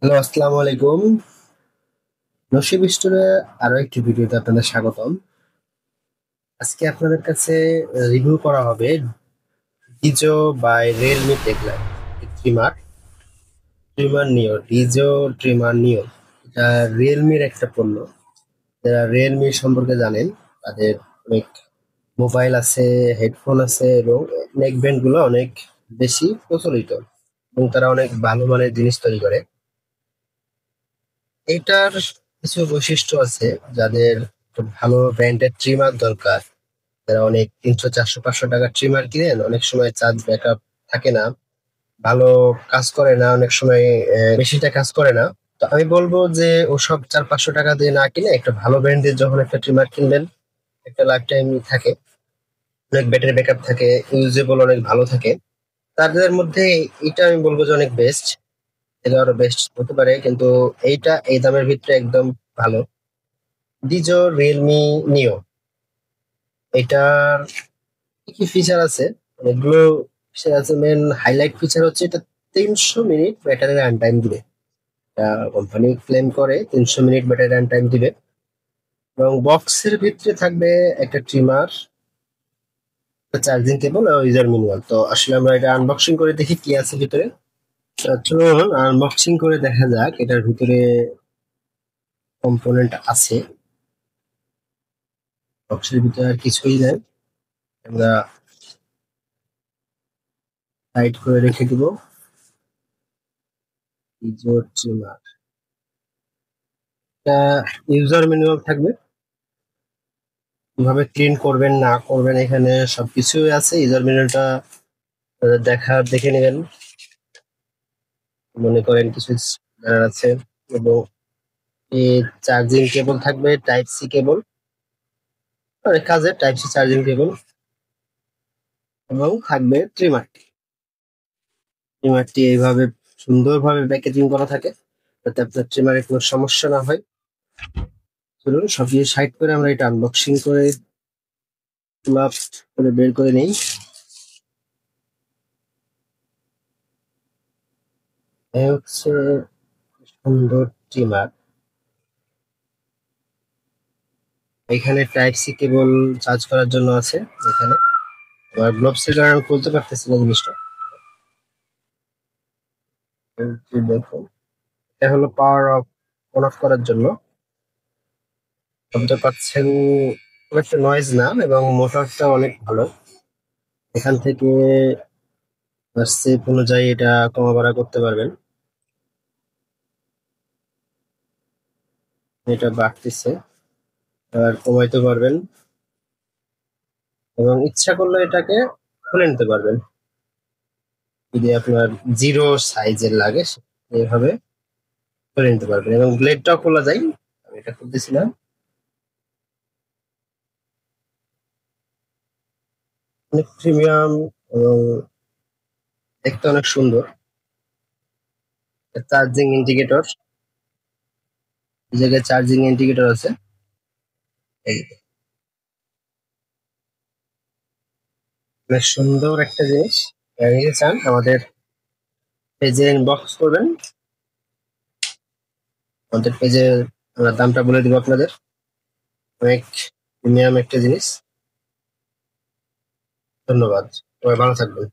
Hello, আসসালামু আলাইকুম। নসিব স্টোরে আরো একটি ভিডিওতে আপনাদের স্বাগতম। আজকে আপনাদের কাছে রিভিউ করা হবে Dizo by Realme Techlife trimmer trimmer Neo Dizo trimmer Neo. এটা রিয়েলমির একটা পণ্য। যারা রিয়েলমি সম্পর্কে জানেন তাদের অনেক মোবাইল আছে, হেডফোন আছে এবং নেক ব্যান্ড গুলো অনেক বেশি প্রচলিত এবং তারা অনেক ভালো মানের জিনিস তৈরি করে। এটার কিছু বৈশিষ্ট্য আছে যাদের একটু ভালো ব্র্যান্ডের ট্রিমার দরকার। যারা অনেক 300 400 500 টাকার ট্রিমার কিনেন, অনেক সময় চার্জ ব্যাকআপ থাকে না, ভালো কাজ করে না, অনেক সময় বেশিটা কাজ করে না। তো আমি বলবো যে ওসব 400 500 টাকা দিয়ে না কিনে একটা ভালো ব্র্যান্ডের যখন একটা ট্রিমার কিনবেন, একটা লাইফ টাইম থাকে, অনেক ব্যাটারি ব্যাকআপ থাকে, ইউজেবল অনেক ভালো থাকে, তাদের মধ্যে এটা আমি বলবো যে অনেক বেস্ট। এটা আরো বেস্ট হতে পারে, কিন্তু এইটা এই দামের ভিতরে একদম ভালো। ডিজো রিয়েলমি নিও, এটার কি কি ফিচার আছে? অনেকগুলো ফিচার আছে। মেন হাইলাইট ফিচার হচ্ছে এটা 300 মিনিট ব্যাটারি রান টাইম দিবে। এটা কোম্পানি ক্লেম করে 300 মিনিট ব্যাটারি রান টাইম দিবে। এবং বক্সের ভিতরে থাকবে একটা ট্রিমার, চার্জিং কেবল আর ইউজার ম্যানুয়াল। তো আসলে আমরা এটা আনবক্সিং করে দেখি কি আছে ভিতরে। চলুন আনবক্সিং করে দেখা যাক এটার ভিতরে কম্পোনেন্ট আছে। বক্সের ভিতরে আর কিছুই নেই, আমরা সাইড করে রেখে দিব। ডিজো ট্রিমার, এটা ইউজার ম্যানুয়াল থাকবে, কিভাবে ক্লিন করবেন না করবেন এখানে সবকিছুই আছে। ইউজার ম্যানুয়ালটা দেখে নেবেন, মনে করেন কিছু জানার আছে। এবং এই চার্জিং কেবল থাকবে, টাইপ সি কেবল, অনেক কাজের টাইপ সি চার্জিং কেবল। এবং থাকবে ট্রিমারটি। ট্রিমারটি এইভাবে সুন্দরভাবে প্যাকেজিং করা থাকে যাতে আপনার ট্রিমারে কোনো সমস্যা না হয়। চলুন সবকিছু সাইড করে আমরা এটা আনবক্সিং করে ক্লাব করে বের করে নেই। এই হচ্ছে সুন্দর ট্রিমার। এখানে টাইপ সি কেবল চার্জ করার জন্য আছে এখানে। আবার গ্লোভস এর কারণে আমি খুলতে পারতেছি না জিনিসটা। এই দেখুন, এটা হলো পাওয়ার অফ অন অফ করার জন্য। শব্দ পাচ্ছেন, খুব একটা নয়েজ না, এবং মোটরটা অনেক ভালো। এখান থেকে স্টেপ অনুযায়ী এটা কমা বাড়া করতে পারবেন। এটা বাড়তেছে, আর কমাইতে পারবেন, এবং ইচ্ছা করলে এটাকে খুলে নিতে পারবেন যদি আপনার জিরো সাইজের লাগে। এইভাবে খুলে নিতে পারবেন এবং ব্লেডটাও খোলা যায়। আমি এটা খুলতেছিলাম, অনেক প্রিমিয়াম এবং দেখতে অনেক সুন্দর। চার্জিং ইন্ডিকেটর, এই জায়গায় চার্জিং ইন্ডিকেটর আছে। এই বেশ সুন্দর একটা জিনিস। নিতে চান আমাদের পেজে ইনবক্স করবেন, আমাদের পেজে আমরা দামটা বলে দিব আপনাদের। অনেক প্রিমিয়াম একটা জিনিস। ধন্যবাদ, সবাই ভালো থাকবেন।